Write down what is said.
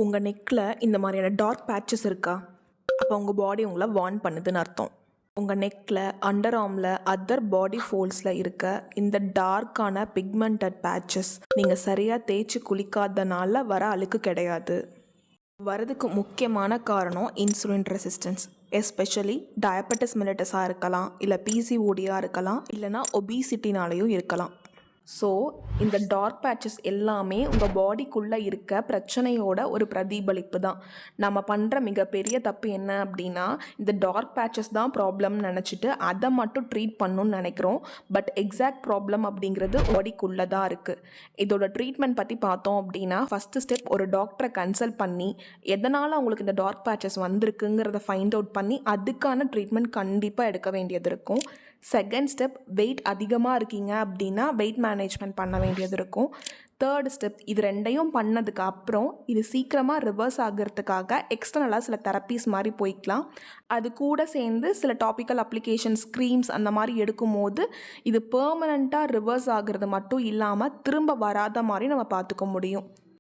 உங்கள் நெக்கில் இந்த மாதிரியான டார்க் பேட்சஸ் இருக்கா? அப்போ உங்கள் பாடி உங்களை வார்ன் பண்ணுதுன்னு அர்த்தம். உங்கள் நெக்கில், அண்டர் ஆர்மில், அதர் பாடி ஃபோல்ட்ஸில் இருக்க இந்த டார்க்கான பிக்மெண்டட் பேட்சஸ் நீங்கள் சரியாக தேய்ச்சி குளிக்காதனால வர அழுக்கு கிடையாது. வரதுக்கு முக்கியமான காரணம் இன்சுலின் ரெசிஸ்டன்ஸ். எஸ்பெஷலி டயபெட்டிஸ் மெலிட்டஸாக இருக்கலாம், இல்லை பிசிஓடியாக இருக்கலாம், இல்லைனா ஒபிசிட்டினாலையும் இருக்கலாம். ஸோ இந்த டார்க் பேட்சஸ் எல்லாமே உங்கள் பாடிக்குள்ளே இருக்க பிரச்சனையோட ஒரு பிரதிபலிப்பு தான். நம்ம பண்ணுற மிகப்பெரிய தப்பு என்ன அப்படின்னா, இந்த டார்க் பேட்சஸ் தான் ப்ராப்ளம்னு நினச்சிட்டு அதை மட்டும் ட்ரீட் பண்ணணும்னு நினைக்கிறோம். பட் எக்ஸாக்ட் ப்ராப்ளம் அப்படிங்கிறது பாடிக்குள்ளே தான் இருக்குது. இதோட ட்ரீட்மெண்ட் பற்றி பார்த்தோம் அப்படின்னா, ஃபஸ்ட்டு ஸ்டெப் ஒரு டாக்டரை கன்சல்ட் பண்ணி எதனால் உங்களுக்கு இந்த டார்க் பேட்சஸ் வந்திருக்குங்கிறத ஃபைண்ட் அவுட் பண்ணி அதுக்கான ட்ரீட்மெண்ட் கண்டிப்பாக எடுக்க வேண்டியது இருக்கும். செகண்ட் ஸ்டெப், வெயிட் அதிகமாக இருக்கீங்க அப்படின்னா வெயிட் மேனேஜ்மெண்ட் பண்ண வேண்டியது இருக்கும். தேர்ட் ஸ்டெப், இது ரெண்டையும் பண்ணதுக்கு அப்புறம் இது சீக்கிரமாக ரிவர்ஸ் ஆகிறதுக்காக எக்ஸ்டர்னலாக சில தெரப்பீஸ் மாதிரி போய்க்கலாம். அது கூட சேர்ந்து சில டாபிக்கல் அப்ளிகேஷன்ஸ், க்ரீம்ஸ் அந்த மாதிரி எடுக்கும்போது இது பெர்மனண்ட்டாக ரிவர்ஸ் ஆகிறது மட்டும் இல்லாமல் திரும்ப வராத மாதிரி நம்ம பார்த்துக்க முடியும்.